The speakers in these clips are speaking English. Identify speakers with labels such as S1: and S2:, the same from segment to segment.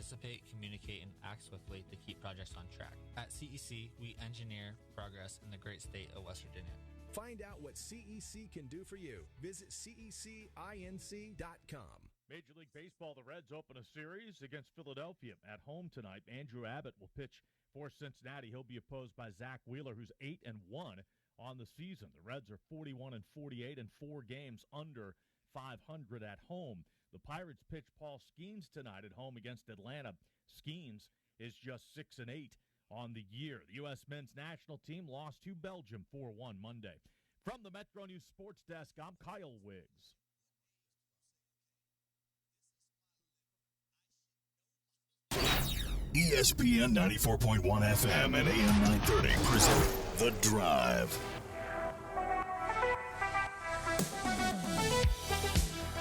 S1: anticipate, communicate, and act swiftly to keep projects on track. At CEC, we engineer progress in the great state of West Virginia.
S2: Find out what CEC can do for you. Visit cecinc.com.
S3: Major League Baseball, the Reds open a series against Philadelphia at home tonight. Andrew Abbott will pitch for Cincinnati. He'll be opposed by Zach Wheeler, who's 8-1 on the season. The Reds are 41-48 in 4 games under 500 at home. The Pirates pitch Paul Swann tonight at home against Atlanta. Swann is just 6-8 on the year. The U.S. men's national team lost to Belgium 4-1 Monday. From the Metro News Sports Desk, I'm Kyle Wiggs.
S4: ESPN 94.1 FM and AM 930 present The Drive.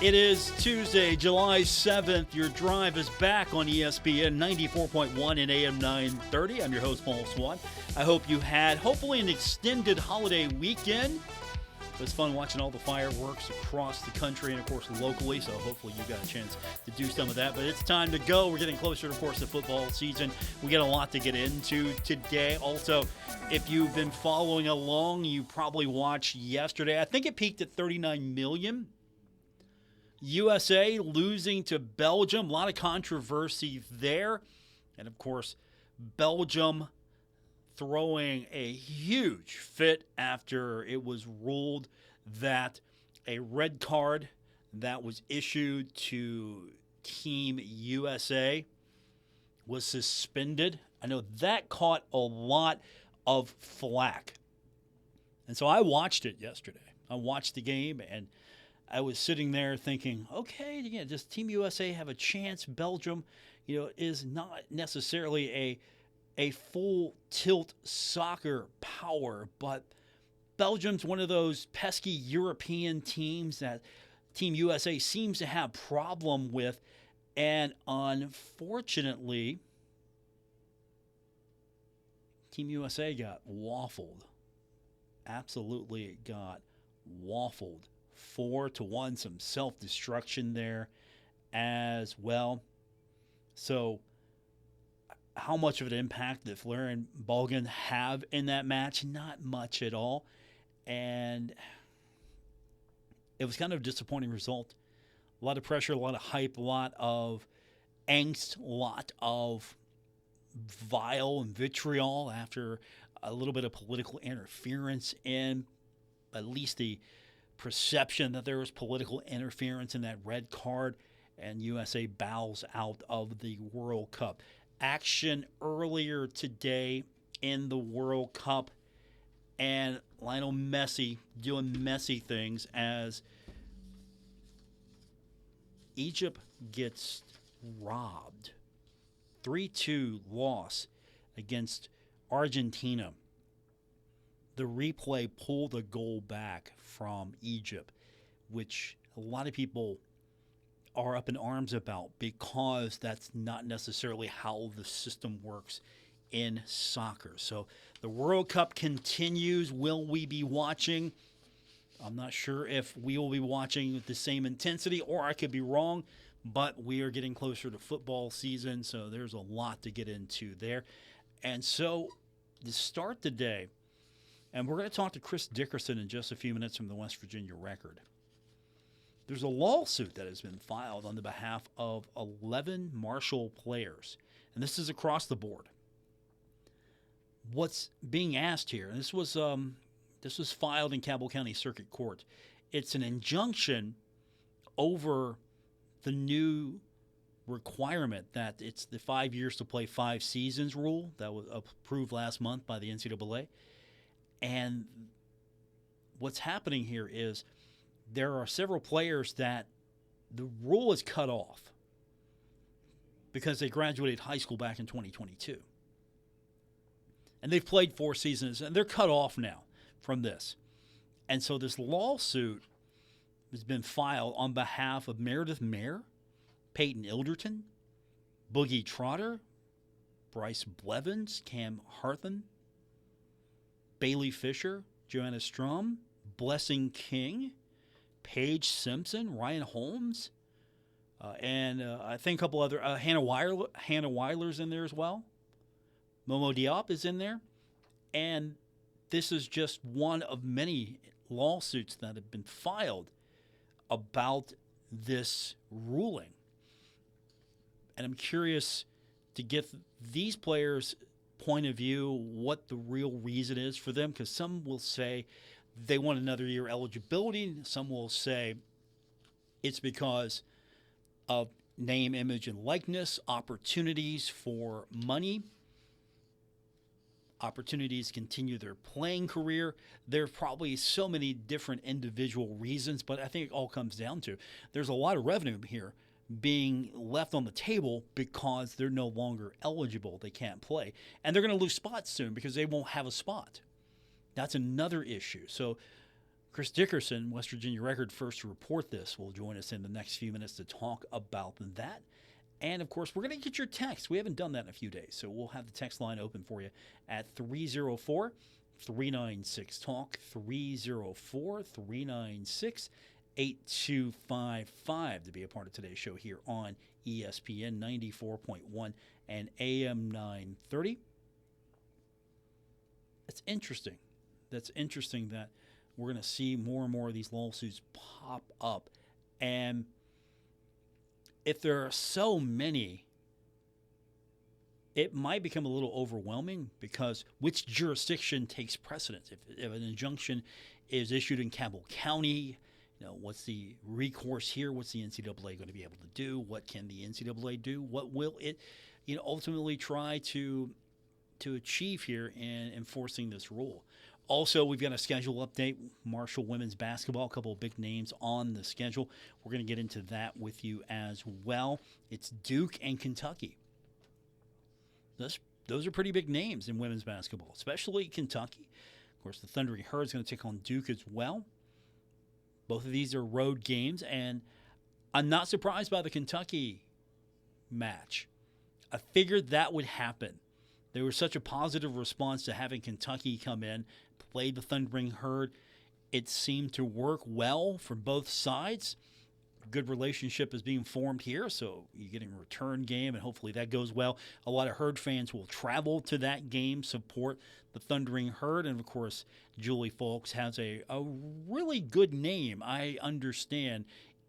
S5: It is Tuesday, July 7th. Your Drive is back on ESPN 94.1 and AM 930. I'm your host, Paul Swann. I hope you had, hopefully, an extended holiday weekend. It was fun watching all the fireworks across the country and, of course, locally, so hopefully you got a chance to do some of that. But it's time to go. We're getting closer, of course, to football season. We got a lot to get into today. Also, if you've been following along, you probably watched yesterday. I think it peaked at 39 million. USA losing to Belgium. A lot of controversy there. And, of course, Belgium throwing a huge fit after it was ruled that a red card that was issued to Team USA was suspended. I know that caught a lot of flack. And so I watched it yesterday. I watched the game, and I was sitting there thinking, okay, does Team USA have a chance? Belgium, is not necessarily a full tilt soccer power, but Belgium's one of those pesky European teams that Team USA seems to have problem with, and unfortunately, Team USA got waffled. Absolutely got waffled. 4-1, some self-destruction there as well. So how much of an impact did Flair and Balgan have in that match? Not much at all. And it was kind of a disappointing result. A lot of pressure, a lot of hype, a lot of angst, a lot of vile and vitriol after a little bit of political interference in at least the perception that there was political interference in that red card, and USA bows out of the World Cup. Action earlier today in the World Cup, and Lionel Messi doing messy things as Egypt gets robbed. 3-2 loss against Argentina. The replay pulled a goal back from Egypt, which a lot of people are up in arms about because that's not necessarily how the system works in soccer. So the World Cup continues. Will we be watching? I'm not sure if we will be watching with the same intensity, or I could be wrong, but we are getting closer to football season, so there's a lot to get into there. And so to start the day, and we're going to talk to Chris Dickerson in just a few minutes from the West Virginia Record. There's a lawsuit that has been filed on the behalf of 11 Marshall players, and this is across the board. What's being asked here, and this was filed in Cabell County Circuit Court. It's an injunction over the new requirement that it's the 5 years to play 5 seasons rule that was approved last month by the NCAA. And what's happening here is there are several players that the rule is cut off because they graduated high school back in 2022. And they've played 4 seasons, and they're cut off now from this. And so this lawsuit has been filed on behalf of Meredith Mayer, Peyton Ilderton, Boogie Trotter, Bryce Blevins, Cam Harthen, Bailey Fisher, Joanna Strum, Blessing King, Paige Simpson, Ryan Holmes, And I think a couple other Hannah Weiler's in there as well. Momo Diop is in there. And this is just one of many lawsuits that have been filed about this ruling. And I'm curious to get these players' point of view, what the real reason is for them, because some will say they want another year eligibility. Some will say it's because of name, image, and likeness, opportunities for money, opportunities to continue their playing career. There are probably so many different individual reasons, but I think it all comes down to there's a lot of revenue here being left on the table because they're no longer eligible. They can't play. And they're going to lose spots soon because they won't have a spot. That's another issue. So Chris Dickerson, West Virginia Record first to report this, will join us in the next few minutes to talk about that. And, of course, we're going to get your text. We haven't done that in a few days, so we'll have the text line open for you at 304-396-TALK, 304-396-8255 to be a part of today's show here on ESPN 94.1 and AM 930. It's interesting. That's interesting that we're going to see more and more of these lawsuits pop up. And if there are so many, it might become a little overwhelming because which jurisdiction takes precedence? If an injunction is issued in Cabell County, what's the recourse here? What's the NCAA going to be able to do? What can the NCAA do? What will it, ultimately try to achieve here in enforcing this rule? Also, we've got a schedule update. Marshall women's basketball, a couple of big names on the schedule. We're going to get into that with you as well. It's Duke and Kentucky. Those are pretty big names in women's basketball, especially Kentucky. Of course, the Thundering Herd is going to take on Duke as well. Both of these are road games, and I'm not surprised by the Kentucky match. I figured that would happen. There was such a positive response to having Kentucky come in, play the Thundering Herd. It seemed to work well for both sides. A good relationship is being formed here, so you're getting a return game, and hopefully that goes well. A lot of Herd fans will travel to that game, support the Thundering Herd, and of course, Julie Folks has a really good name, I understand,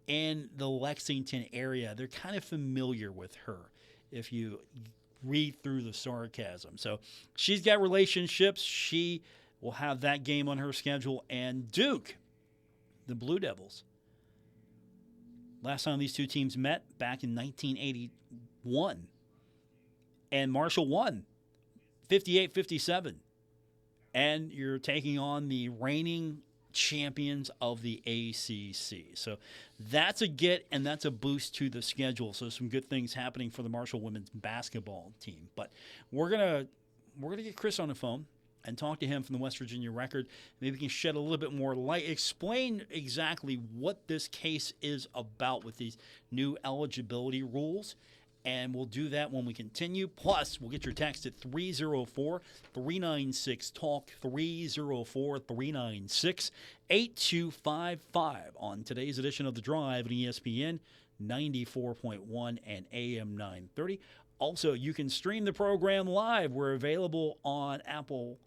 S5: in the Lexington area. They're kind of familiar with her if you read through the sarcasm. So she's got relationships. She will have that game on her schedule. And Duke, the Blue Devils. Last time these two teams met back in 1981. And Marshall won 58-57. And you're taking on the reigning champions of the ACC. So that's a get, and that's a boost to the schedule. So some good things happening for the Marshall women's basketball team. But we're gonna get Chris on the phone and talk to him from the West Virginia Record. Maybe we can shed a little bit more light, explain exactly what this case is about with these new eligibility rules. And we'll do that when we continue. Plus, we'll get your text at 304-396-TALK, 304-396-8255 on today's edition of The Drive at ESPN 94.1 and AM 930. Also, you can stream the program live. We're available on Apple,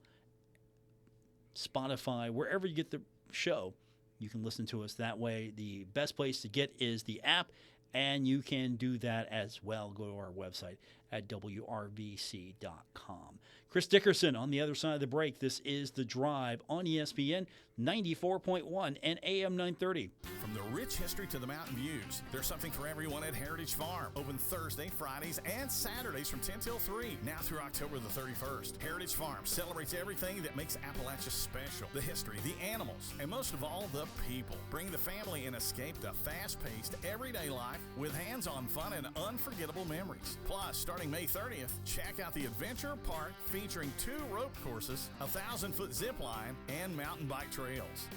S5: Spotify, wherever you get the show. You can listen to us that way. The best place to get is the app. And you can do that as well. Go to our website at WRVC.com. Chris Dickerson on the other side of the break. This is The Drive on ESPN 94.1 and AM 930.
S4: From the rich history to the mountain views, there's something for everyone at Heritage Farm. Open Thursday, Fridays, and Saturdays from 10 till 3. Now through October the 31st. Heritage Farm celebrates everything that makes Appalachia special. The history, the animals, and most of all, the people. Bring the family and escape the fast-paced, everyday life with hands-on fun and unforgettable memories. Plus, starting May 30th, check out the Adventure Park featuring 2 rope courses, a 1,000-foot zip line, and mountain bike trails.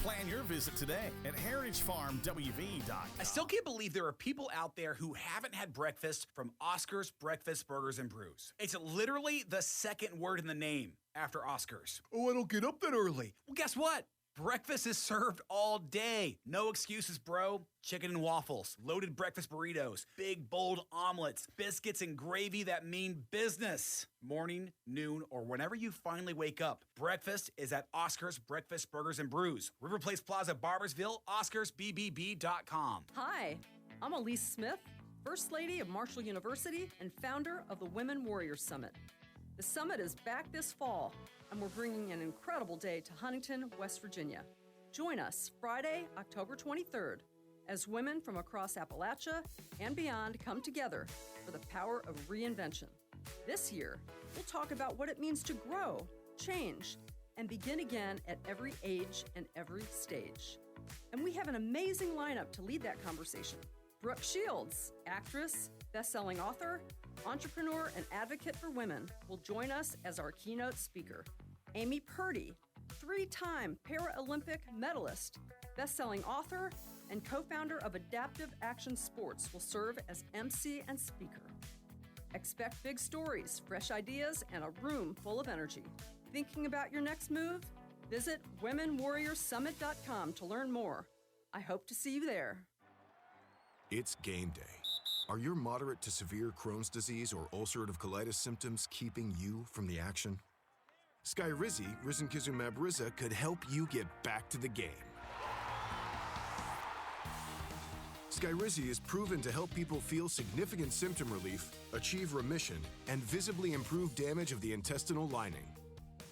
S4: Plan your visit today at heritagefarmwv.com.
S6: I still can't believe there are people out there who haven't had breakfast from Oscar's Breakfast Burgers and Brews. It's literally the second word in the name after Oscar's. Oh, I don't get up that early. Well, guess what? Breakfast is served all day. No excuses, bro. Chicken and waffles, loaded breakfast burritos, big, bold omelets, biscuits and gravy that mean business. Morning, noon, or whenever you finally wake up, breakfast is at Oscar's Breakfast Burgers and Brews. River Place Plaza, Barboursville, OscarsBBB.com.
S7: Hi, I'm Elise Smith, First Lady of Marshall University and founder of the Women Warriors Summit. The summit is back this fall, and we're bringing an incredible day to Huntington, West Virginia. Join us Friday, October 23rd, as women from across Appalachia and beyond come together for the power of reinvention. This year, we'll talk about what it means to grow, change, and begin again at every age and every stage. And we have an amazing lineup to lead that conversation. Brooke Shields, actress, best-selling author, entrepreneur, and advocate for women, will join us as our keynote speaker. Amy Purdy, 3-time Paralympic medalist, best-selling author, and co-founder of Adaptive Action Sports, will serve as MC and speaker. Expect big stories, fresh ideas, and a room full of energy. Thinking about your next move? Visit WomenWarriorsSummit.com to learn more. I hope to see you there.
S8: It's game day. Are your moderate to severe Crohn's disease or ulcerative colitis symptoms keeping you from the action? Skyrizi, risankizumab Riza, could help you get back to the game. Skyrizi is proven to help people feel significant symptom relief, achieve remission, and visibly improve damage of the intestinal lining.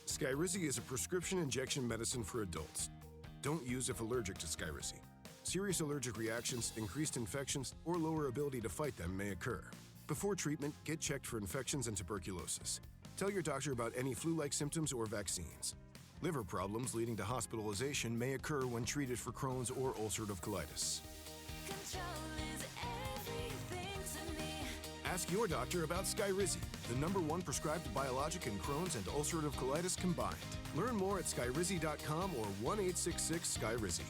S8: Skyrizi is a prescription injection medicine for adults. Don't use if allergic to Skyrizi. Serious allergic reactions, increased infections, or lower ability to fight them may occur. Before treatment, get checked for infections and tuberculosis. Tell your doctor about any flu-like symptoms or vaccines. Liver problems leading to hospitalization may occur when treated for Crohn's or ulcerative colitis. Ask your doctor about Skyrizi, the #1 prescribed biologic in Crohn's and ulcerative colitis combined. Learn more at skyrizi.com or 1-866-SKYRIZI.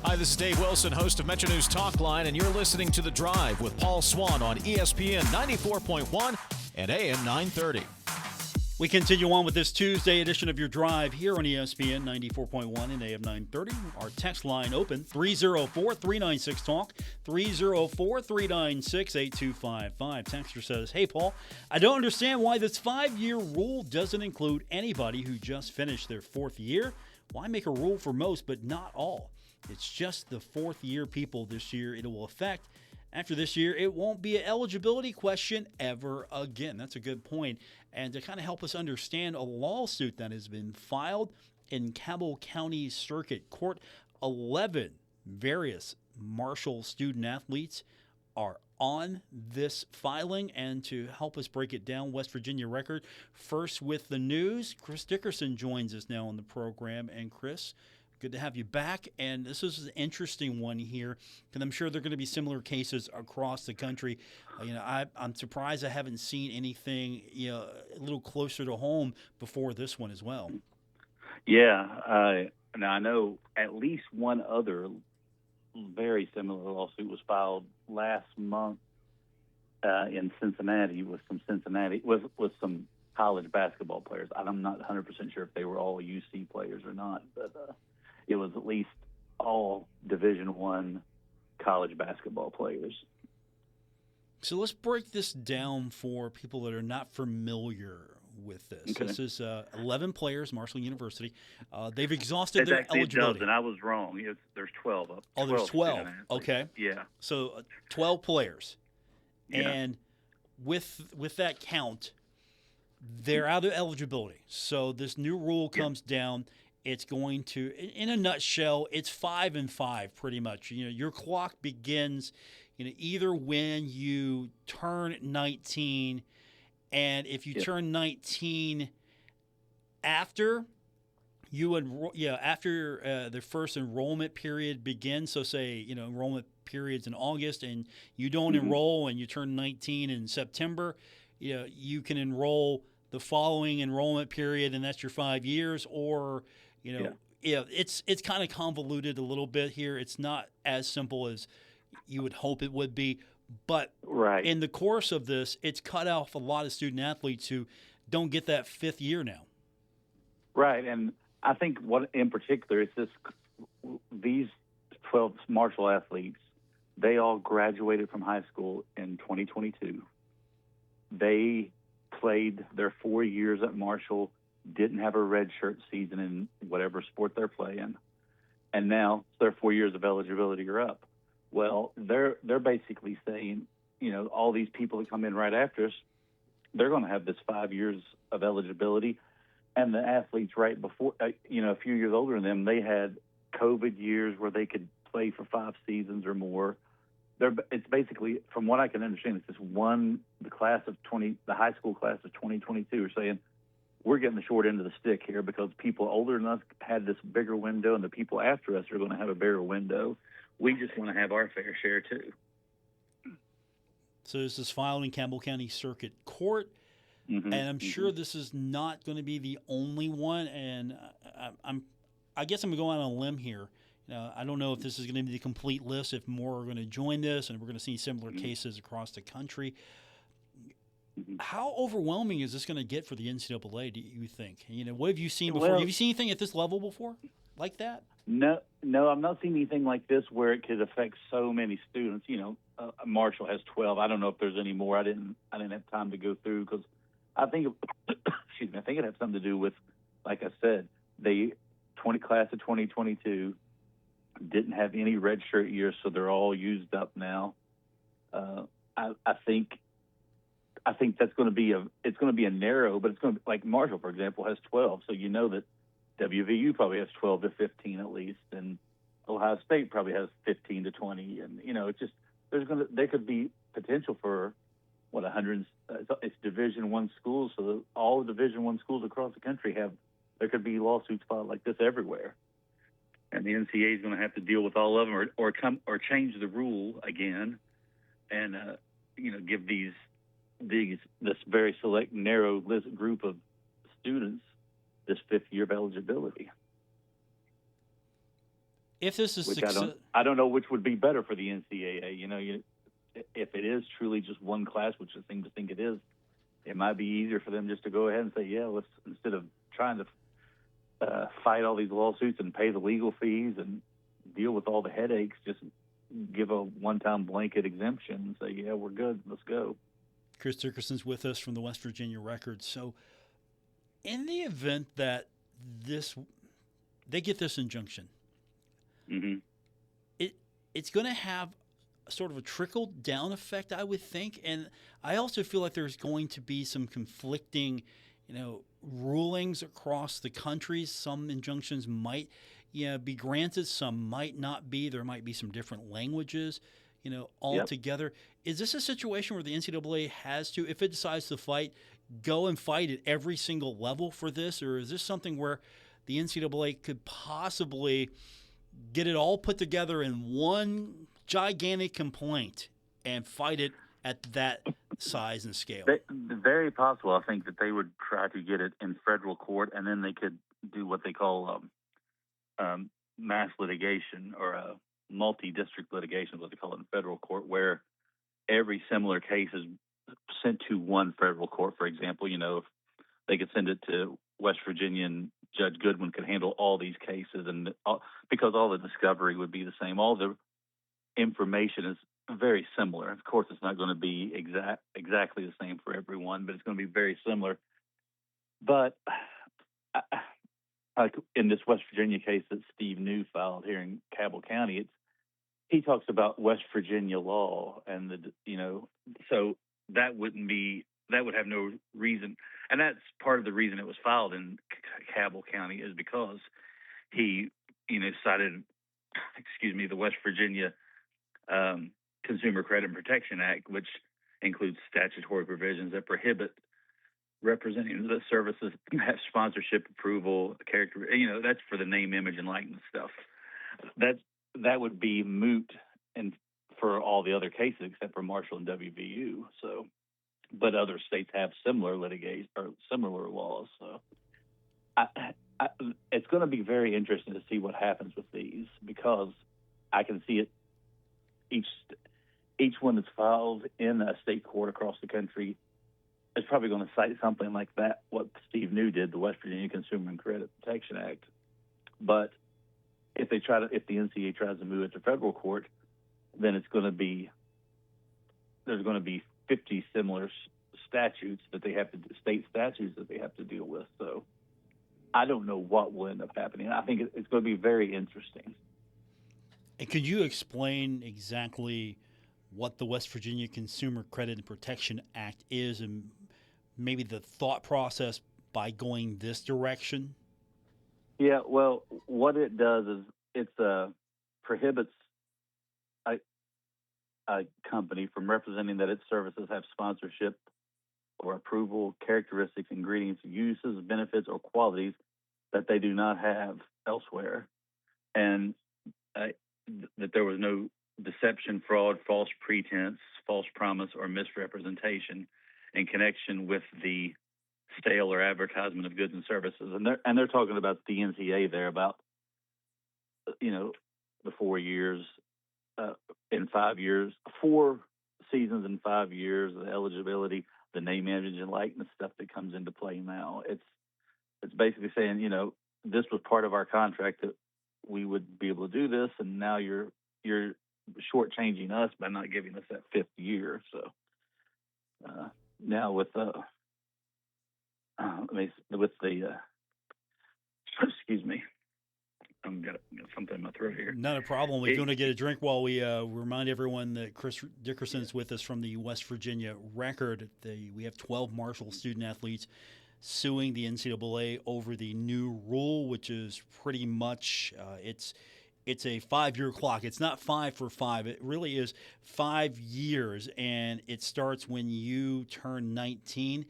S9: Hi, this is Dave Wilson, host of Metro News Talkline, and you're listening to The Drive with Paul Swann on ESPN 94.1 and AM 930.
S5: We continue on with this Tuesday edition of Your Drive here on ESPN 94.1 and AM 930. Our text line open, 304-396-TALK, 304-396-8255. Texter says, hey, Paul, I don't understand why this 5-year rule doesn't include anybody who just finished their 4th year. Why make a rule for most but not all? It's just the 4th-year people this year it will affect. After this year, it won't be an eligibility question ever again. That's a good point. And to kind of help us understand a lawsuit that has been filed in Cabell County Circuit Court, 11 various Marshall student-athletes are on this filing. And to help us break it down, West Virginia Record, first with the news, Chris Dickerson joins us now on the program. And Chris, good to have you back, and this is an interesting one here, because I'm sure there are going to be similar cases across the country. I'm surprised I haven't seen anything, a little closer to home before this one as well.
S10: Yeah, now I know at least one other very similar lawsuit was filed last month in Cincinnati with some college basketball players. I'm not 100% sure if they were all UC players or not, but it was at least all Division I college basketball players. So
S5: let's break this down for people that are not familiar with this. Okay. This is 11 players, Marshall University. They've exhausted their eligibility.
S10: And I was wrong. There's 12 of them.
S5: Oh, there's 12. Okay.
S10: Yeah.
S5: So 12 players.
S10: Yeah.
S5: And with that count, they're out of eligibility. So this new rule comes down. It's going to, in a nutshell, it's 5 and 5 pretty much. Your clock begins, either when you turn 19, and if you turn 19 after you after the first enrollment period begins. So say enrollment period's in August, and you don't enroll, and you turn 19 in September. You can enroll the following enrollment period, and that's your 5 years, or it's kind of convoluted a little bit here. It's not as simple as you would hope it would be. But
S10: Right.
S5: in the course of this, it's cut off a lot of student athletes who don't get that fifth year now.
S10: Right, and I think what in particular is these 12 Marshall athletes, they all graduated from high school in 2022. They played their 4 years at Marshall, didn't have a redshirt season in whatever sport they're playing, and now their 4 years of eligibility are up. Well, they're basically saying, all these people that come in right after us, they're going to have this 5 years of eligibility. And the athletes right before, a few years older than them, they had COVID years where they could play for 5 seasons or more. It's basically, from what I can understand, it's just the high school class of 2022 are saying, we're getting the short end of the stick here because people older than us had this bigger window and the people after us are going to have a bigger window. We just want to have our fair share too.
S5: So this is filed in Cabell County Circuit Court, and I'm sure this is not going to be the only one. And I guess I'm going to go out on a limb here. I don't know if this is going to be the complete list, if more are going to join this, and we're going to see similar cases across the country. How overwhelming is this going to get for the NCAA, do you think? What have you seen before? Have you seen anything at this level before like that?
S10: No, I've not seen anything like this where it could affect so many students. Marshall has 12. I don't know if there's any more. I didn't have time to go through because I think excuse me, I think it has something to do with, like I said, the class of 2022 didn't have any redshirt years, so they're all used up now. I think that's going to be a narrow, but it's going to be like Marshall, for example, has 12, so that WVU probably has 12 to 15 at least, and Ohio State probably has 15 to 20, and it's just there could be potential for 100. It's Division I schools, so all the Division I schools across the country there could be lawsuits filed like this everywhere, and the NCAA is going to have to deal with all of them, or change the rule again, and give this very select narrow list group of students this 5th year of eligibility.
S5: If this is
S10: I don't know which would be better for the NCAA. If it is truly just one class, which I seem to think it is, it might be easier for them just to go ahead and say, let's, instead of trying to fight all these lawsuits and pay the legal fees and deal with all the headaches, just give a one-time blanket exemption and say, we're good, let's go.
S5: Chris Dickerson's with us from the West Virginia Record. So in the event that they get this injunction, it's going to have sort of a trickle-down effect, I would think. And I also feel like there's going to be some conflicting, rulings across the country. Some injunctions might be granted, some might not be. There might be some different languages, altogether. Yep. Is this a situation where the NCAA has to, if it decides to fight, go and fight at every single level for this? Or is this something where the NCAA could possibly get it all put together in one gigantic complaint and fight it at that size and scale?
S10: Very possible. I think that they would try to get it in federal court, and then they could do what they call mass litigation, or multi-district litigation, what they call it in federal court, where every similar case is sent to one federal court. For example, if they could send it to West Virginia, and Judge Goodwin could handle all these cases, and because all the discovery would be the same, all the information is very similar. Of course, it's not going to be exactly the same for everyone, but it's going to be very similar. But like in this West Virginia case that Steve New filed here in Cabell County, he talks about West Virginia law, and so that would have no reason, and that's part of the reason it was filed in Cabell County is because he cited the West Virginia Consumer Credit and Protection Act, which includes statutory provisions that prohibit representatives that services have sponsorship approval, character. That's for the name, image, and likeness stuff. That would be moot and for all the other cases except for Marshall and WVU. So, but other states have similar litigation or similar laws. So, it's going to be very interesting to see what happens with these, because I can see it each one that's filed in a state court across the country is probably going to cite something like that, what Steve New did, the West Virginia Consumer and Credit Protection Act. But if the NCAA tries to move it to federal court, then there's going to be 50 similar statutes that they have to, state statutes that they have to deal with. So I don't know what will end up happening. I think it's going to be very interesting.
S5: And could you explain exactly what the West Virginia Consumer Credit and Protection Act is, and maybe the thought process by going this direction?
S10: Yeah, well, what it does is it prohibits a company from representing that its services have sponsorship or approval, characteristics, ingredients, uses, benefits, or qualities that they do not have elsewhere, and that there was no deception, fraud, false pretense, false promise, or misrepresentation in connection with the sale or advertisement of goods and services. And they're talking about the NCAA there, about, the 4 years in 5 years, 4 seasons in 5 years, the eligibility, the name, image, and likeness stuff that comes into play now. It's basically saying, this was part of our contract that we would be able to do this, and now you're shortchanging us by not giving us that 5th year. So now with the excuse me, I've got something in my throat here.
S5: Not a problem. We're going to get a drink while we remind everyone that Chris Dickerson is with us from the West Virginia Record. We have 12 Marshall student athletes suing the NCAA over the new rule, which is pretty much it's a 5-year clock. It's not 5 for 5. It really is 5 years, and it starts when you turn 19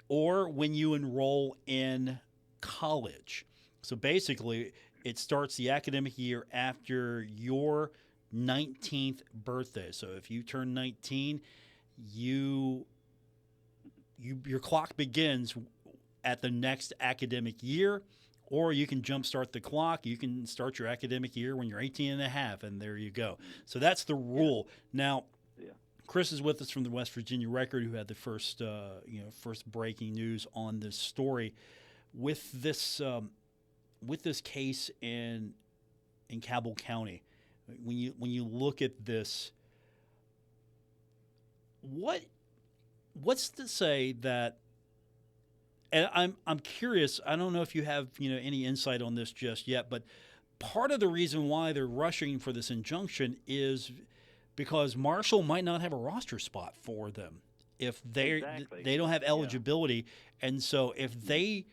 S5: or when you enroll in college. So basically, it starts the academic year after your 19th birthday. So if you turn 19, your clock begins at the next academic year, or you can jumpstart the clock. You can start your academic year when you're 18 and a half, and there you go. So that's the rule. Now, Chris is with us from the West Virginia Record, who had the first breaking news on this story. With this case in Cabell County, when you look at this, what's to say that? And I'm curious. I don't know if you have any insight on this just yet, but part of the reason why they're rushing for this injunction is because Marshall might not have a roster spot for them if they don't have eligibility, and so if they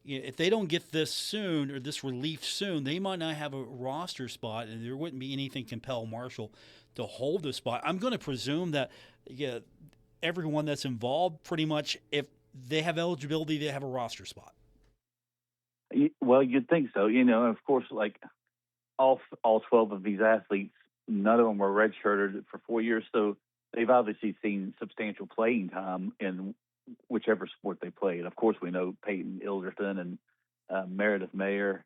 S5: don't get this soon or this relief soon, they might not have a roster spot, and there wouldn't be anything compel Marshall to hold the spot. I'm going to presume that everyone that's involved, pretty much, if they have eligibility, they have a roster spot.
S10: Well, you'd think so. Of course, like all 12 of these athletes, none of them were redshirted for 4 years, so they've obviously seen substantial playing time in whichever sport they played. Of course, we know Peyton Ilderton and Meredith Mayer.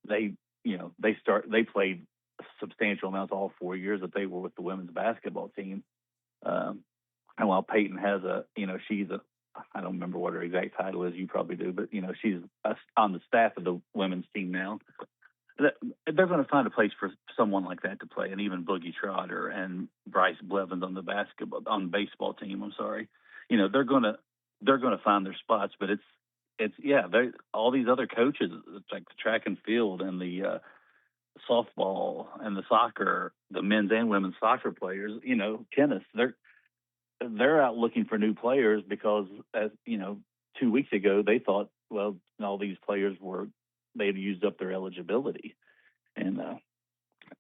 S10: They played substantial amounts all 4 years that they were with the women's basketball team. And while Peyton has I don't remember what her exact title is. You probably do, but she's on the staff of the women's team now. They're going to find a place for someone like that to play, and even Boogie Trotter and Bryce Blevins on the baseball team. I'm sorry, they're going to find their spots, but all these other coaches, like the track and field and the softball and the soccer, the men's and women's soccer players, tennis, they're out looking for new players because, as 2 weeks ago, they thought, well, all these players they'd used up their eligibility. And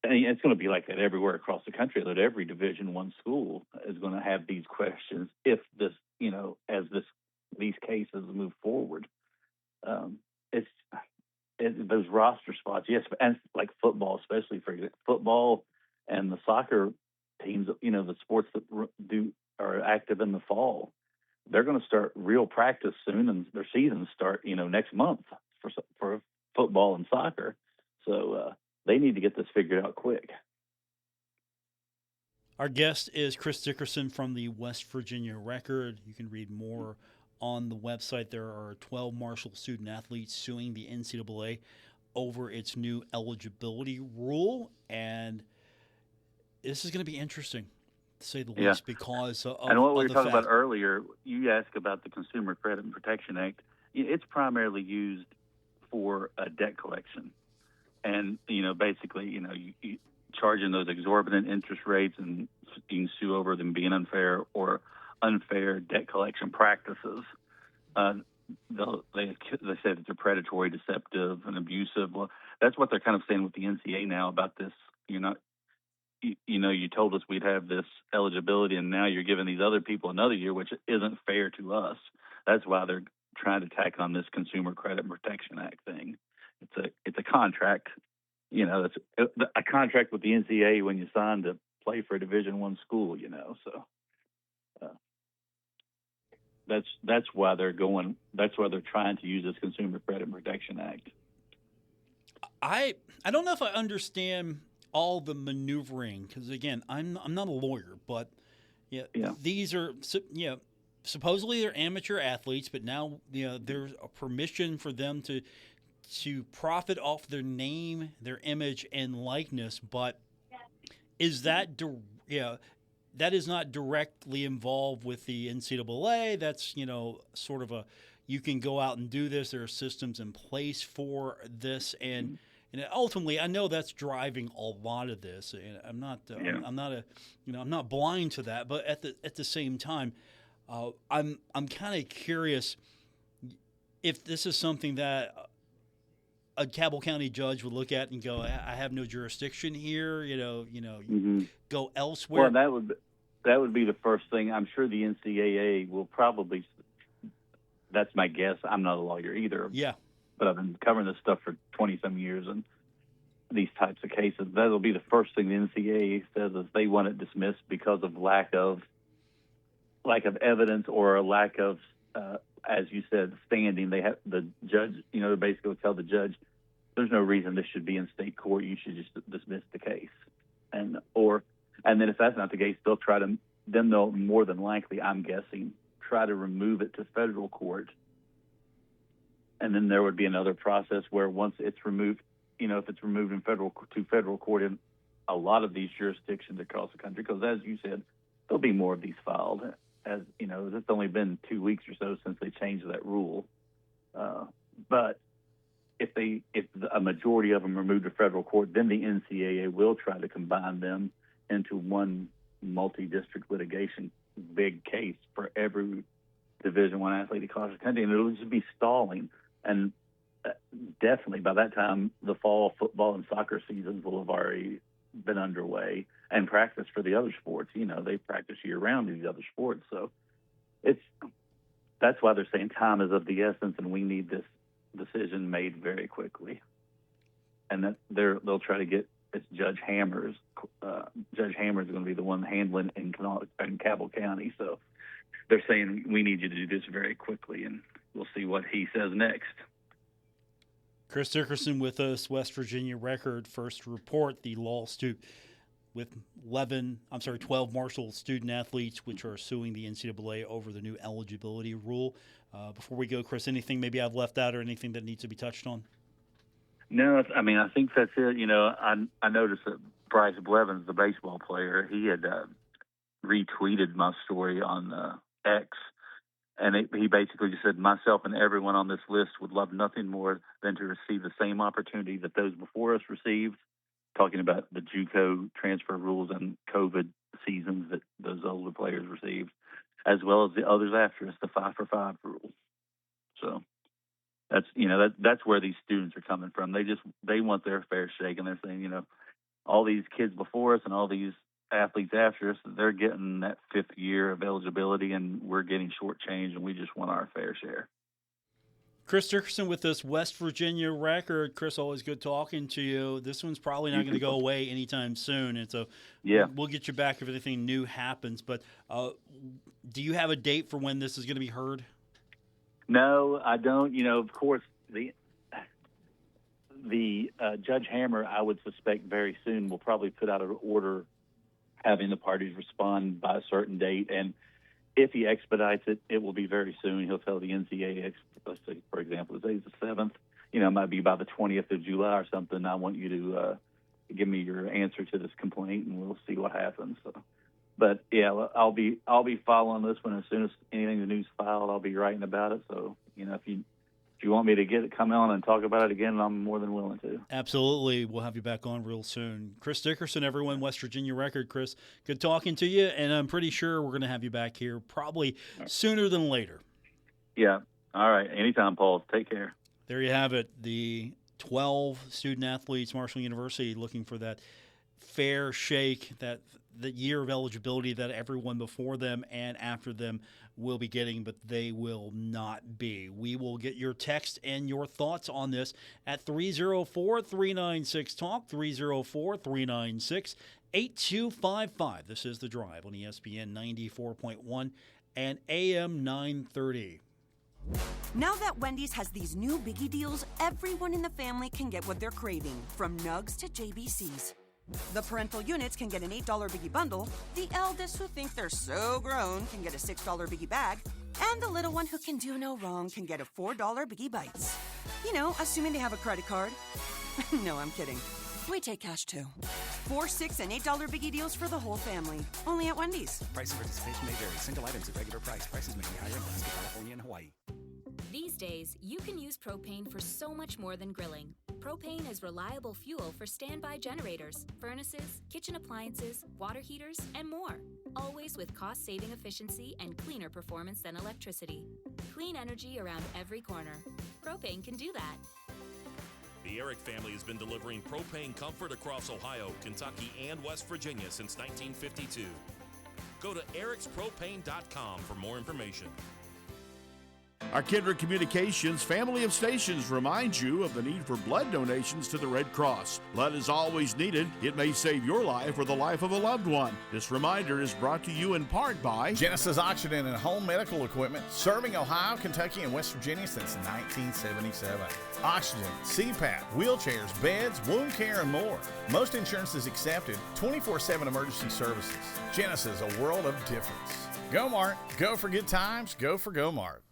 S10: it's going to be like that everywhere across the country, that every Division I school is going to have these questions if this, as these cases move forward. Those roster spots, yes, and like football, especially for football and the soccer teams, the sports that are active in the fall, they're going to start real practice soon, and their seasons start, next month for football and soccer. So they need to get this figured out quick.
S5: Our guest is Chris Dickerson from the West Virginia Record. You can read more on the website. There are 12 Marshall student-athletes suing the NCAA over its new eligibility rule, and this is going to be interesting, to say the least, because of
S10: and what we were talking
S5: fact.
S10: about earlier, you asked about the Consumer Credit and Protection Act. It's primarily used for debt collection, and basically, you charging those exorbitant interest rates, and you can sue over them being unfair or unfair debt collection practices. They say that they're predatory, deceptive, and abusive. Well, that's what they're kind of saying with the NCAA now about this. You told us we'd have this eligibility, and now you're giving these other people another year, which isn't fair to us. That's why they're trying to tack on this Consumer Credit and Protection Act thing. It's a contract. It's a contract with the NCAA when you sign to play for a Division I school. So that's why they're going. That's why they're trying to use this Consumer Credit and Protection Act.
S5: I don't know if I understand all the maneuvering, because again, I'm not a lawyer, but these are supposedly they're amateur athletes, but now there's a permission for them to profit off their name, their image, and likeness. But is that that is not directly involved with the NCAA? That's sort of you can go out and do this. There are systems in place for this, and ultimately, I know that's driving a lot of this. And I'm not blind to that. But at the same time, I'm kind of curious if this is something that a Cabell County judge would look at and go, I have no jurisdiction here. Go elsewhere.
S10: Well, that would be the first thing. I'm sure the NCAA will probably. That's my guess. I'm not a lawyer either.
S5: Yeah.
S10: But I've been covering this stuff for 20-some years, and these types of cases, that'll be the first thing the NCAA says is they want it dismissed because of lack of evidence or a lack of, as you said, standing. They have the judge, basically tell the judge, there's no reason this should be in state court. You should just dismiss the case, and then if that's not the case, they'll more than likely, I'm guessing, try to remove it to federal court. And then there would be another process where once it's removed, if it's removed in federal court in a lot of these jurisdictions across the country, because as you said, there'll be more of these filed. As it's only been 2 weeks or so since they changed that rule. But if a majority of them are moved to federal court, then the NCAA will try to combine them into one multi-district litigation big case for every Division I athlete across the country, and it'll just be stalling. And definitely by that time, the fall football and soccer seasons will have already been underway, and practice for the other sports. They practice year-round in these other sports. So that's why they're saying time is of the essence, and we need this decision made very quickly. And that they'll try to get Judge Hammers. Judge Hammers is going to be the one handling in Cabell County. So they're saying we need you to do this very quickly, and we'll see what he says next.
S5: Chris Dickerson with us, West Virginia Record, first report, the lawsuit with 12 Marshall student-athletes which are suing the NCAA over the new eligibility rule. Before we go, Chris, anything maybe I've left out or anything that needs to be touched on?
S10: No, I think that's it. I noticed that Bryce Blevins, the baseball player, he had retweeted my story on X, and he basically just said, myself and everyone on this list would love nothing more than to receive the same opportunity that those before us received, talking about the JUCO transfer rules and COVID seasons that those older players received, as well as the others after us, the 5-for-5 rule. So that's where these students are coming from. They want their fair shake, and they're saying, all these kids before us and all these athletes after us, they're getting that 5th year of eligibility, and we're getting shortchanged, and we just want our fair share.
S5: Chris Dickerson with this West Virginia Record. Chris, always good talking to you. This one's probably not going to go away anytime soon, and so we'll get you back if anything new happens. But do you have a date for when this is going to be heard?
S10: No, I don't. Of course, the Judge Hammer, I would suspect very soon, will probably put out an order having the parties respond by a certain date. And if he expedites it, it will be very soon. He'll tell the NCAA, let's say, for example, today's the 7th, it might be by the 20th of July or something. I want you to give me your answer to this complaint, and we'll see what happens. So, but yeah, I'll be following this one as soon as anything the news filed. I'll be writing about it. So if you want me to come on and talk about it again, I'm more than willing to.
S5: Absolutely, we'll have you back on real soon. Chris Dickerson, everyone, West Virginia Record. Chris, good talking to you, and I'm pretty sure we're going to have you back here probably sooner than later.
S10: Yeah. All right. Anytime, Paul. Take care.
S5: There you have it. The 12 student athletes, Marshall University, looking for that fair shake, that the year of eligibility that everyone before them and after them will be getting, but they will not be. We will get your text and your thoughts on this at 304-396-TALK, 304-396-8255. This is The Drive on ESPN 94.1 and AM 930.
S11: Now that Wendy's has these new biggie deals, everyone in the family can get what they're craving, from nugs to JBCs. The parental units can get an $8 biggie bundle, the eldest who think they're so grown can get a $6 biggie bag, and the little one who can do no wrong can get a $4 biggie bites. Assuming they have a credit card. No, I'm kidding. We take cash too. 4, 6, and $8 biggie deals for the whole family. Only at Wendy's.
S12: Price and participation may vary. Single items at regular price. Prices may be higher in Alaska, California, and Hawaii.
S13: These days, you can use propane for so much more than grilling. Propane is reliable fuel for standby generators, furnaces, kitchen appliances, water heaters, and more. Always with cost-saving efficiency and cleaner performance than electricity. Clean energy around every corner. Propane can do that.
S14: The Eric family has been delivering propane comfort across Ohio, Kentucky, and West Virginia since 1952. Go to ericspropane.com for more information.
S15: Our Kindred Communications family of stations reminds you of the need for blood donations to the Red Cross. Blood is always needed. It may save your life or the life of a loved one. This reminder is brought to you in part by
S4: Genesis Oxygen and Home Medical Equipment, serving Ohio, Kentucky, and West Virginia since 1977. Oxygen, CPAP, wheelchairs, beds, wound care, and more. Most insurances accepted, 24/7 emergency services. Genesis, a world of difference. Go Mart. Go for good times. Go for Go Mart.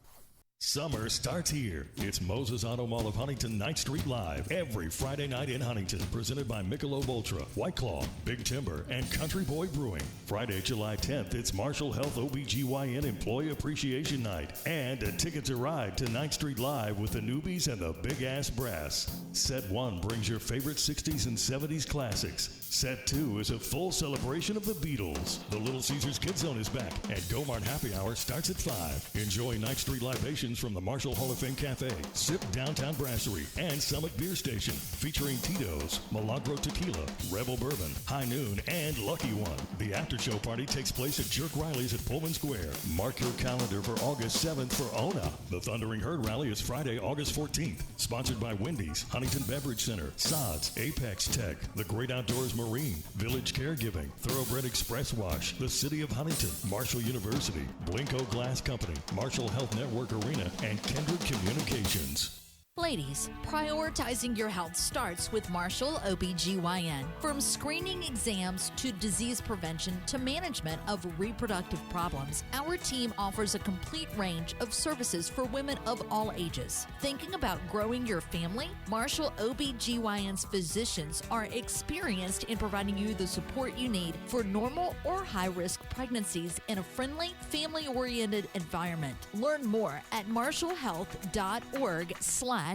S16: Summer starts here. It's Moses Auto Mall of Huntington 9th Street Live every Friday night in Huntington. Presented by Michelob Ultra, White Claw, Big Timber, and Country Boy Brewing. Friday, July 10th, it's Marshall Health OBGYN Employee Appreciation Night. And a ticket to ride to 9th Street Live with the Newbies and the Big Ass Brass. Set 1 brings your favorite 60s and 70s classics. Set 2 is a full celebration of the Beatles. The Little Caesars Kids Zone is back, and Go Mart Happy Hour starts at 5. Enjoy 9th Street libations from the Marshall Hall of Fame Cafe, Sip Downtown Brasserie, and Summit Beer Station, featuring Tito's, Milagro Tequila, Rebel Bourbon, High Noon, and Lucky One. The after-show party takes place at Jerk Riley's at Pullman Square. Mark your calendar for August 7th for ONA. The Thundering Herd Rally is Friday, August 14th. Sponsored by Wendy's, Huntington Beverage Center, Sods, Apex Tech, The Great Outdoors Marine, Village Caregiving, Thoroughbred Express Wash, the City of Huntington, Marshall University, Blinko Glass Company, Marshall Health Network Arena, and Kindred Communications.
S17: Ladies, prioritizing your health starts with Marshall OBGYN. From screening exams to disease prevention to management of reproductive problems, our team offers a complete range of services for women of all ages. Thinking about growing your family? Marshall OBGYN's physicians are experienced in providing you the support you need for normal or high-risk pregnancies in a friendly, family-oriented environment. Learn more at marshallhealth.org/OBGYN.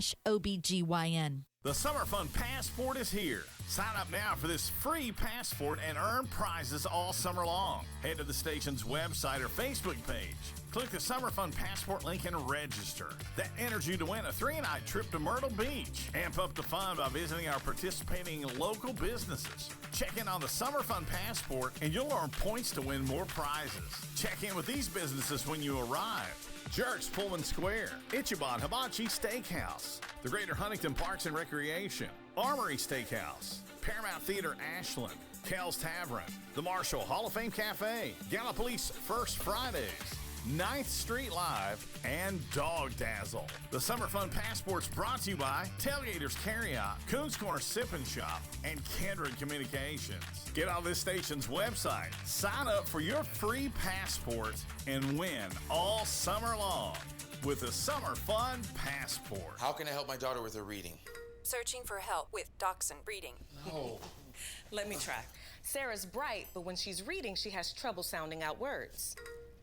S4: The Summer Fun Passport is here. Sign up now for this free passport and earn prizes all summer long. Head to the station's website or Facebook page. Click the Summer Fun Passport link and register. That enters you to win a 3-night trip to Myrtle Beach. Amp up the fun by visiting our participating local businesses. Check in on the Summer Fun Passport and you'll earn points to win more prizes. Check in with these businesses when you arrive. Jerks Pullman Square, Ichiban Hibachi Steakhouse, the Greater Huntington Parks and Recreation, Armory Steakhouse, Paramount Theater Ashland, Kel's Tavern, the Marshall Hall of Fame Cafe, Gallup Police First Fridays, 9th Street Live, and Dog Dazzle. The Summer Fun Passport's brought to you by Tailgaters Carryout, Coons Corner Sip and Shop, and Kindred Communications. Get on this station's website, sign up for your free passport, and win all summer long with the Summer Fun Passport.
S18: How can I help my daughter with her reading?
S19: Searching for help with Dachshund reading.
S18: No.
S20: Let me try. Sarah's bright, but when she's reading, she has trouble sounding out words.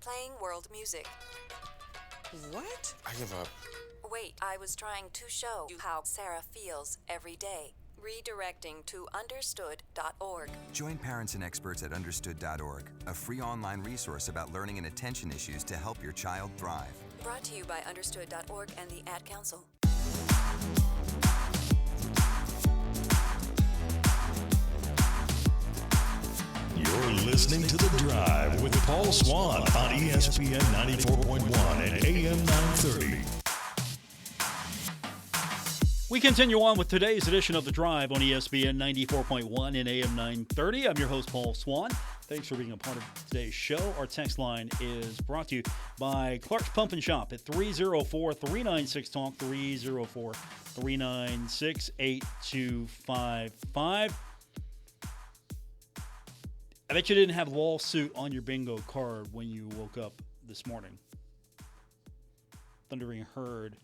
S19: Playing world music.
S20: What?
S18: I give up.
S19: Wait, I was trying to show you how Sarah feels every day. Redirecting to understood.org.
S12: Join parents and experts at understood.org, a free online resource about learning and attention issues to help your child thrive.
S19: Brought to you by understood.org and the Ad Council.
S16: You're listening to The Drive with Paul Swann on ESPN 94.1 and AM 930.
S5: We continue on with today's edition of The Drive on ESPN 94.1 and AM 930. I'm your host, Paul Swann. Thanks for being a part of today's show. Our text line is brought to you by Clark's Pump and Shop at 304-396-TALK, 304-396-8255. I bet you didn't have lawsuit on your bingo card when you woke up this morning. Thundering Herd.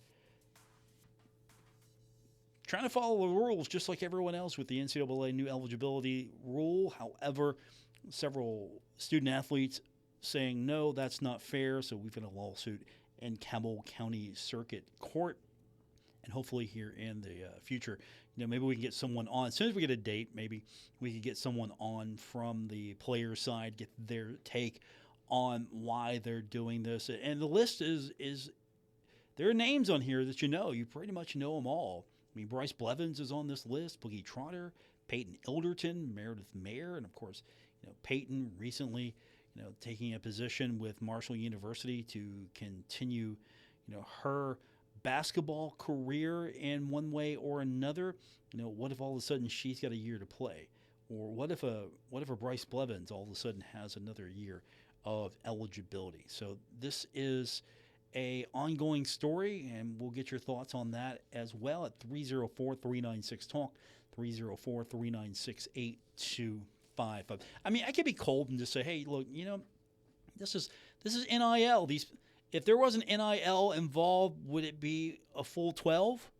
S5: Trying to follow the rules just like everyone else with the NCAA new eligibility rule. However, several student athletes saying, no, that's not fair. So we've got a lawsuit in Cabell County Circuit Court. And hopefully here in the future, maybe we can get someone on. As soon as we get a date, maybe we could get someone on from the player side, get their take on why they're doing this. And the list is there are names on here that you pretty much know them all. I mean, Bryce Blevins is on this list, Boogie Trotter, Peyton Ilderton, Meredith Mayer, and of course, Peyton recently, taking a position with Marshall University to continue, her basketball career in one way or another. What if all of a sudden she's got a year to play? Or what if a Bryce Blevins all of a sudden has another year of eligibility? So this is a ongoing story, and we'll get your thoughts on that as well at 304-396-TALK, 304-396-8255. I mean, I could be cold and just say, hey, look, this is NIL. If there was an NIL involved, would it be a full 12?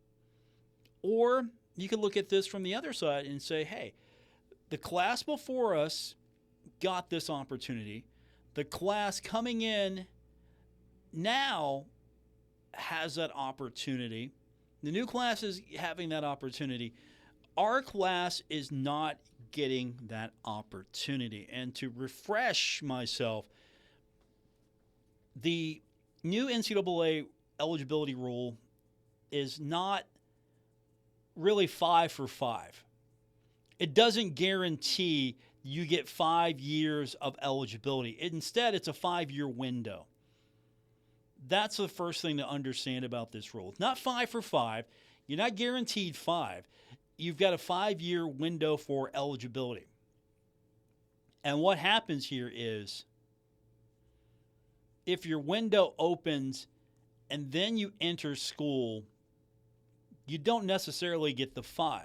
S5: Or you could look at this from the other side and say, hey, the class before us got this opportunity. The class coming in now has that opportunity. The new class is having that opportunity. Our class is not getting that opportunity. And to refresh myself, the new NCAA eligibility rule is not really 5 for 5. It doesn't guarantee you get 5 years of eligibility. Instead, it's a 5-year window. That's the first thing to understand about this rule. It's not 5 for 5. You're not guaranteed 5. You've got a 5-year window for eligibility. And what happens here is, if your window opens and then you enter school, you don't necessarily get the 5.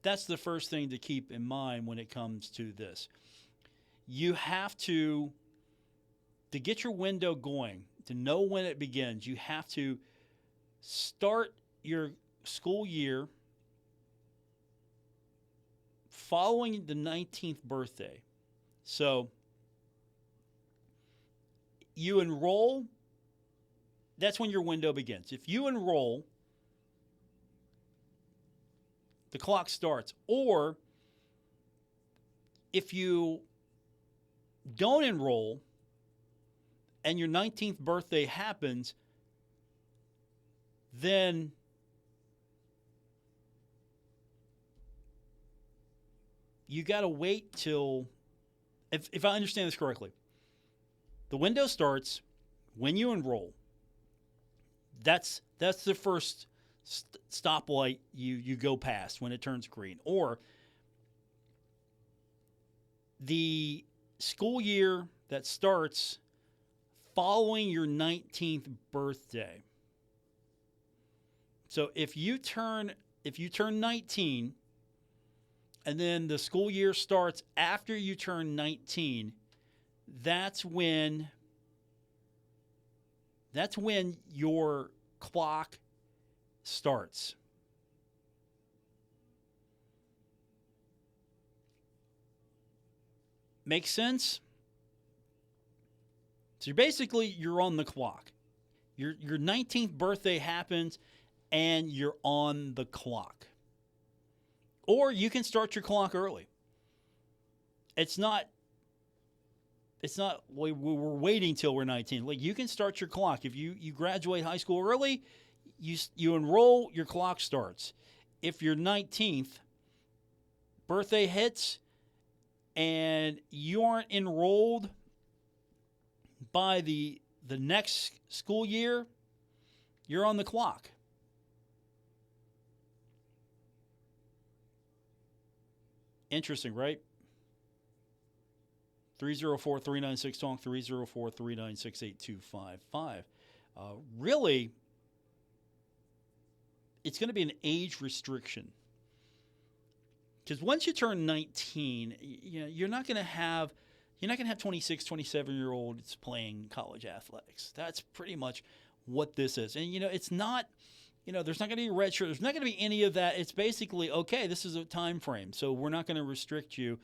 S5: That's the first thing to keep in mind when it comes to this. You have to get your window going, to know when it begins, you have to start your school year following the 19th birthday. So you enroll, that's when your window begins. If you enroll, the clock starts. Or if you don't enroll and your 19th birthday happens, then you got to wait till, if I understand this correctly, the window starts when you enroll. That's the first stoplight you go past when it turns green. Or the school year that starts following your 19th birthday. So if you turn 19 and then the school year starts after you turn 19, that's when your clock starts. Make sense? So you're on the clock. Your 19th birthday happens and you're on the clock. Or you can start your clock early. It's not we're waiting till we're 19. Like, you can start your clock. If you graduate high school early, you enroll, your clock starts. If your 19th birthday hits and you aren't enrolled by the next school year, you're on the clock. Interesting, right? 304-396-TALK, 304-396-8255. Really, it's going to be an age restriction. Because once you turn 19, you're not going to have 26, 27-year-olds playing college athletics. That's pretty much what this is. And, it's not, there's not going to be a red shirt. There's not going to be any of that. It's basically, okay, this is a time frame. So we're not going to restrict you,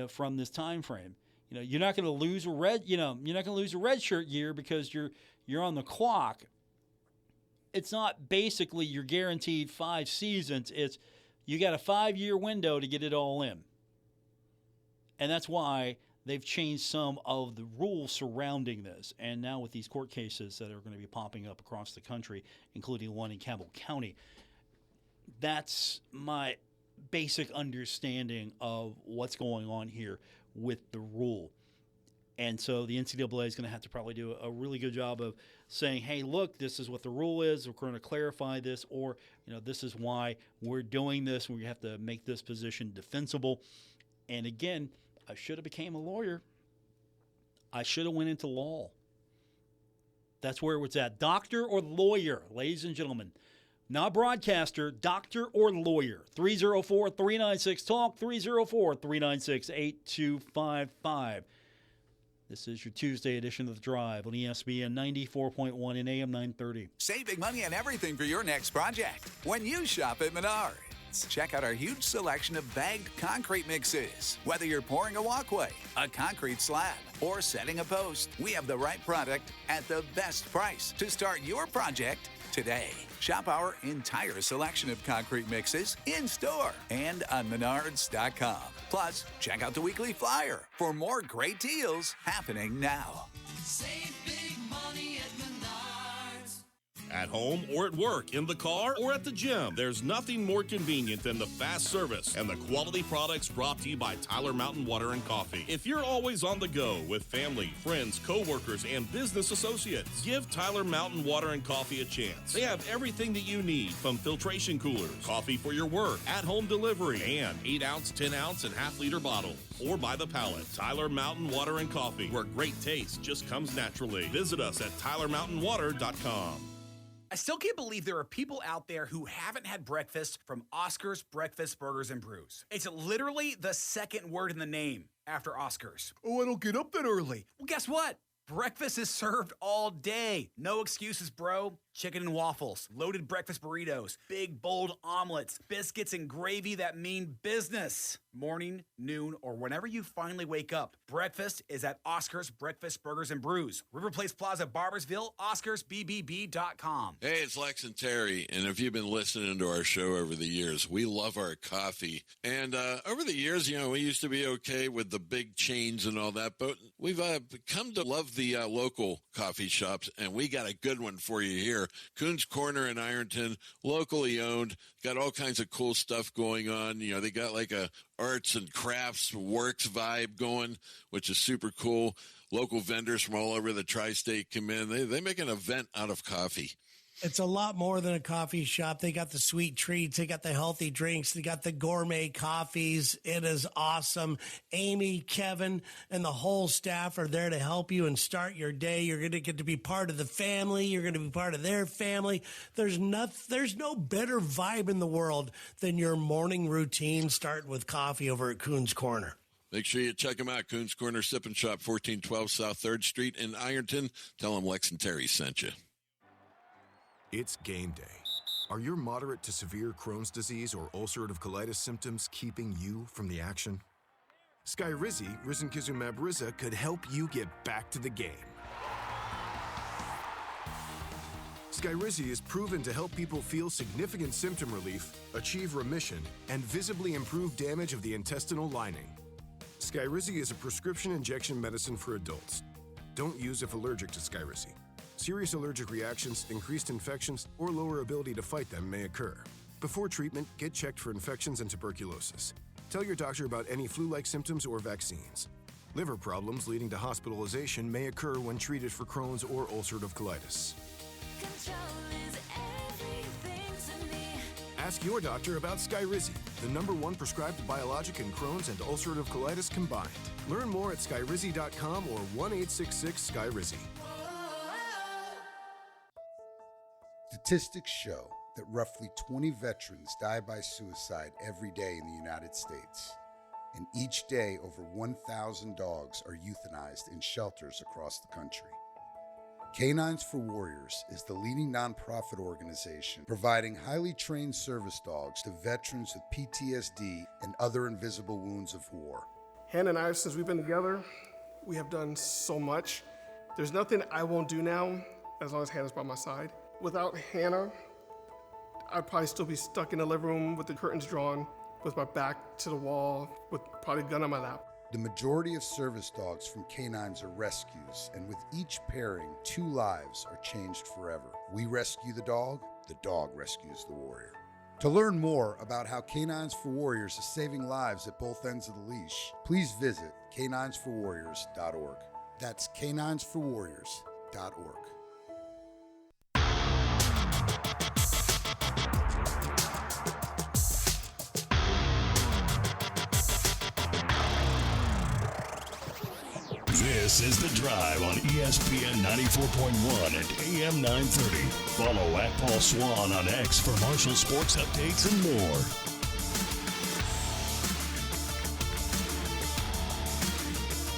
S5: from this time frame. You're not going to lose a red, you're not going to lose a red shirt year because you're on the clock. It's not basically you're guaranteed 5 seasons. It's you got a 5-year window to get it all in. And that's why they've changed some of the rules surrounding this. And now with these court cases that are going to be popping up across the country, including one in Cabell County, that's my basic understanding of what's going on here with the rule. And so the NCAA is going to have to probably do a really good job of saying, hey, look, this is what the rule is. We're going to clarify this, or, this is why we're doing this. We have to make this position defensible. And again, I should have became a lawyer. I should have went into law. That's where it's at. Doctor or lawyer, ladies and gentlemen. Not broadcaster, doctor or lawyer. 304-396-TALK, 304-396-8255. This is your Tuesday edition of The Drive on ESPN 94.1 and AM 930.
S18: Save big money on everything for your next project when you shop at Menards. Check out our huge selection of bagged concrete mixes. Whether you're pouring a walkway, a concrete slab, or setting a post, we have the right product at the best price to start your project today. Shop our entire selection of concrete mixes in-store and on Menards.com. Plus, check out the weekly flyer for more great deals happening now.
S21: Save big money at Menards.
S14: At home or at work, in the car or at the gym, there's nothing more convenient than the fast service and the quality products brought to you by Tyler Mountain Water and Coffee. If you're always on the go with family, friends, coworkers, and business associates, give Tyler Mountain Water and Coffee a chance. They have everything that you need, from filtration coolers, coffee for your work, at-home delivery, and 8-ounce, 10-ounce, and half-liter bottles, or by the pallet. Tyler Mountain Water and Coffee, where great taste just comes naturally. Visit us at tylermountainwater.com.
S6: I still can't believe there are people out there who haven't had breakfast from Oscar's Breakfast Burgers and Brews. It's literally the second word in the name after Oscar's. Oh, I don't get up that early. Well, guess what? Breakfast is served all day. No excuses, bro. Chicken and waffles, loaded breakfast burritos, big, bold omelets, biscuits and gravy that mean business. Morning, noon, or whenever you finally wake up, breakfast is at Oscar's Breakfast Burgers and Brews. River Place Plaza, Barbersville, OscarsBBB.com.
S22: Hey, it's Lex and Terry, and if you've been listening to our show over the years, we love our coffee. And over the years, we used to be okay with the big chains and all that, but we've come to love the local coffee shops, and we got a good one for you here. Coons Corner in Ironton, locally owned, got all kinds of cool stuff going on. They got like a arts and crafts works vibe going, which is super cool. Local vendors from all over the tri-state come in. They make an event out of coffee.
S1: It's a lot more than a coffee shop. They got the sweet treats. They got the healthy drinks. They got the gourmet coffees. It is awesome. Amy, Kevin, and the whole staff are there to help you and start your day. You're going to get to be part of the family. You're going to be part of their family. There's no better vibe in the world than your morning routine starting with coffee over at Coons Corner.
S22: Make sure you check them out. Coons Corner Sip and Shop, 1412 South 3rd Street in Ironton. Tell them Lex and Terry sent you.
S8: It's game day. Are your moderate to severe Crohn's disease or ulcerative colitis symptoms keeping you from the action? Skyrizi, risankizumab Riza, could help you get back to the game. Skyrizi is proven to help people feel significant symptom relief, achieve remission, and visibly improve damage of the intestinal lining. Skyrizi is a prescription injection medicine for adults. Don't use if allergic to Skyrizi. Serious allergic reactions, increased infections, or lower ability to fight them may occur. Before treatment, get checked for infections and tuberculosis. Tell your doctor about any flu-like symptoms or vaccines. Liver problems leading to hospitalization may occur when treated for Crohn's or ulcerative colitis. Ask your doctor about Skyrizi, the #1 prescribed biologic in Crohn's and ulcerative colitis combined. Learn more at skyrizi.com or 1-866-SKYRIZI.
S2: Statistics show that roughly 20 veterans die by suicide every day in the United States. And each day, over 1,000 dogs are euthanized in shelters across the country. Canines for Warriors is the leading nonprofit organization providing highly trained service dogs to veterans with PTSD and other invisible wounds of war.
S23: Hannah and I, since we've been together, we have done so much. There's nothing I won't do now as long as Hannah's by my side. Without Hannah, I'd probably still be stuck in the living room with the curtains drawn, with my back to the wall, with probably a gun on my lap.
S2: The majority of service dogs from canines are rescues, and with each pairing, 2 lives are changed forever. We rescue the dog rescues the warrior. To learn more about how Canines for Warriors is saving lives at both ends of the leash, please visit caninesforwarriors.org. That's caninesforwarriors.org.
S16: This is The Drive on ESPN 94.1 and AM 930. Follow at Paul Swann on X for Marshall sports updates and more.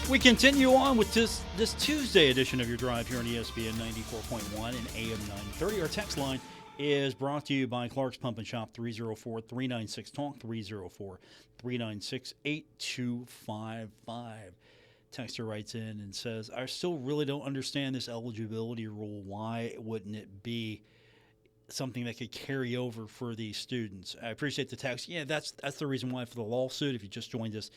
S5: We continue on with this Tuesday edition of Your Drive here on ESPN 94.1 and AM 930. Our text line is brought to you by Clark's Pump and Shop, 304-396-TALK, 304-396-8255. Texter writes in and says, I still really don't understand this eligibility rule. Why wouldn't it be something that could carry over for these students? I appreciate the text. Yeah, that's the reason why for the lawsuit. If you just joined us,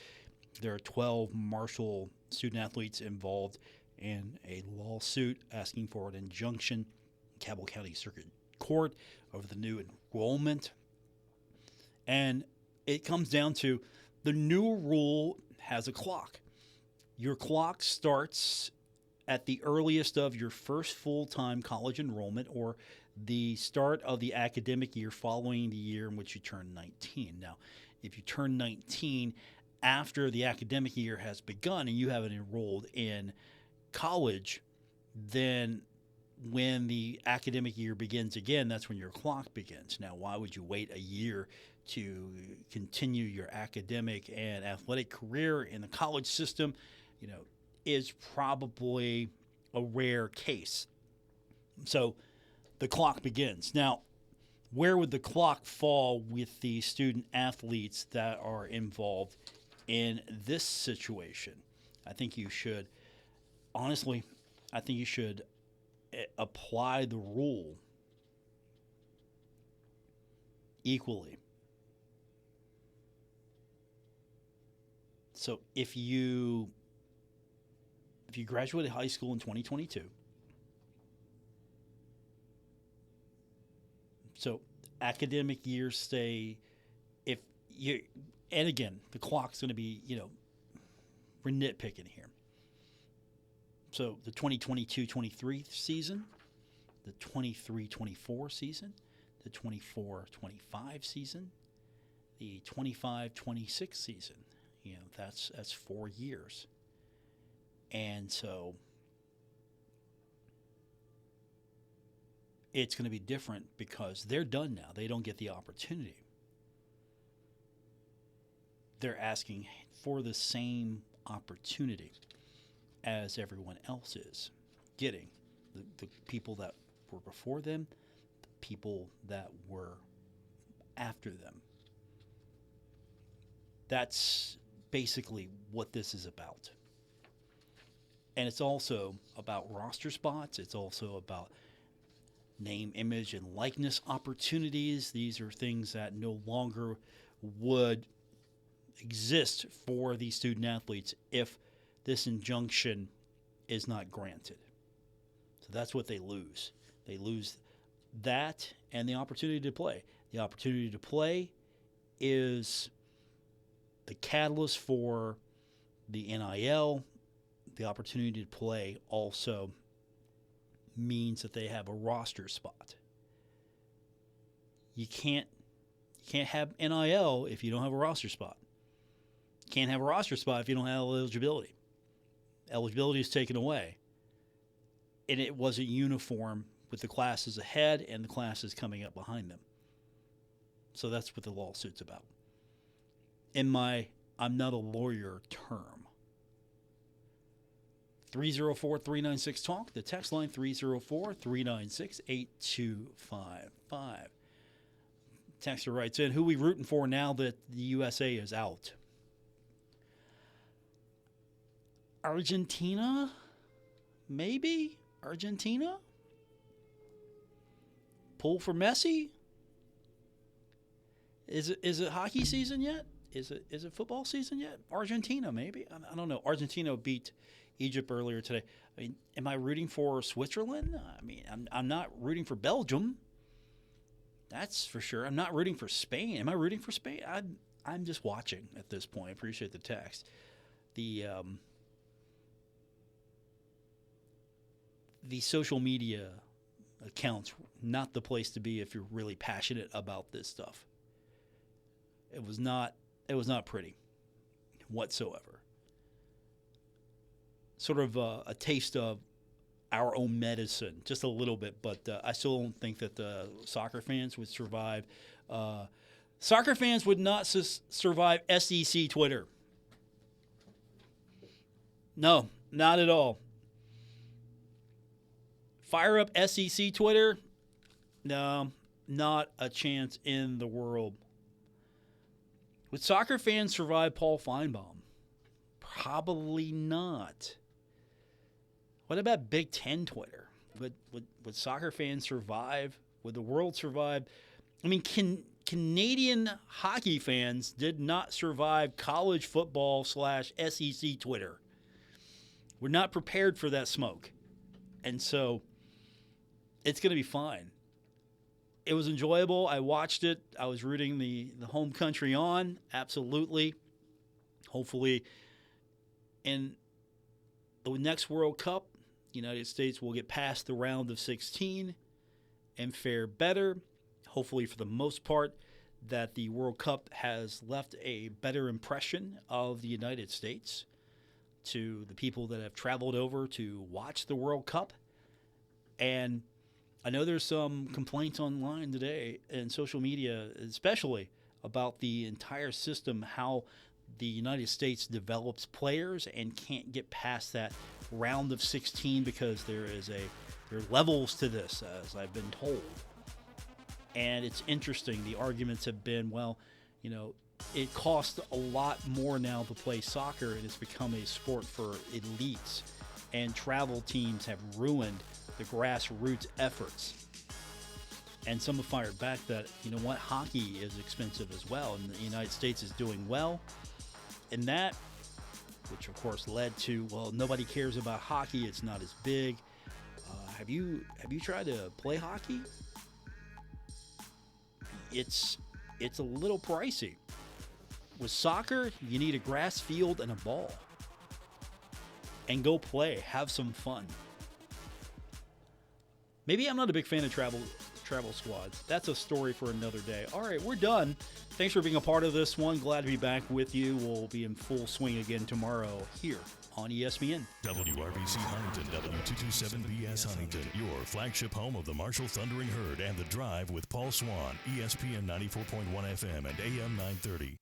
S5: there are 12 Marshall student athletes involved in a lawsuit asking for an injunction in Cabell County Circuit Court over the new enrollment. And it comes down to the new rule has a clock. Your clock starts at the earliest of your first full-time college enrollment or the start of the academic year following the year in which you turn 19. Now, if you turn 19 after the academic year has begun and you haven't enrolled in college, then when the academic year begins again, that's when your clock begins. Now, why would you wait a year to continue your academic and athletic career in the college system? Is probably a rare case. So the clock begins. Now, where would the clock fall with the student athletes that are involved in this situation? I think you should apply the rule equally. So if you graduated high school in 2022, so academic years stay, and again, the clock's going to be, we're nitpicking here. So the 2022-23 season, the 23-24 season, the 24-25 season, the 25-26 season. That's 4 years. And so it's going to be different because they're done now. They don't get the opportunity. They're asking for the same opportunity as everyone else is getting. The people that were before them, the people that were after them. That's basically what this is about. And it's also about roster spots. It's also about name, image, and likeness opportunities. These are things that no longer would exist for these student athletes if this injunction is not granted. So that's what they lose. They lose that and the opportunity to play. The opportunity to play is the catalyst for the NIL. The opportunity to play also means that they have a roster spot. You can't have NIL if you don't have a roster spot. You can't have a roster spot if you don't have eligibility. Eligibility is taken away. And it wasn't uniform with the classes ahead and the classes coming up behind them. So that's what the lawsuit's about. In my I'm not a lawyer term. 304-396-TALK. The text line 304-396-8255. Texter writes in, who we rooting for now that the USA is out? Argentina? Maybe? Argentina? Pull for Messi? Is it hockey season yet? Is it football season yet? Argentina, maybe. I don't know. Argentina beat Egypt earlier today. I mean, am I rooting for Switzerland? I mean, I'm not rooting for Belgium. That's for sure. I'm not rooting for Spain. Am I rooting for Spain? I'm just watching at this point. I appreciate the text. The social media accounts, not the place to be if you're really passionate about this stuff. It was not pretty whatsoever. Sort of a taste of our own medicine, just a little bit, but I still don't think that the soccer fans would survive. Soccer fans would not survive SEC Twitter. No, not at all. Fire up SEC Twitter? No, not a chance in the world. Would soccer fans survive Paul Feinbaum? Probably not. What about Big Ten Twitter? Would soccer fans survive? Would the world survive? I mean, Canadian hockey fans did not survive college football / SEC Twitter. We're not prepared for that smoke. And so it's going to be fine. It was enjoyable. I watched it. I was rooting the home country on. Absolutely. Hopefully in the next World Cup, the United States will get past the round of 16 and fare better. Hopefully, for the most part, that the World Cup has left a better impression of the United States to the people that have traveled over to watch the World Cup. And I know there's some complaints online today and social media, especially about the entire system, how the United States develops players and can't get past that round of 16 because there are levels to this, as I've been told. And it's interesting. The arguments have been, well, it costs a lot more now to play soccer, and it's become a sport for elites. And travel teams have ruined the grassroots efforts. And some have fired back that, hockey is expensive as well, and the United States is doing well. And that, which of course led to, well, nobody cares about hockey, it's not as big. Have you tried to play hockey? It's a little pricey. With soccer, you need a grass field and a ball. And go play, have some fun. Maybe I'm not a big fan of travel squads. That's a story for another day. All right, we're done. Thanks for being a part of this one. Glad to be back with you. We'll be in full swing again tomorrow here on ESPN.
S16: WRBC Huntington, W227BS Huntington, your flagship home of the Marshall Thundering Herd and The Drive with Paul Swann, ESPN 94.1 FM and AM 930.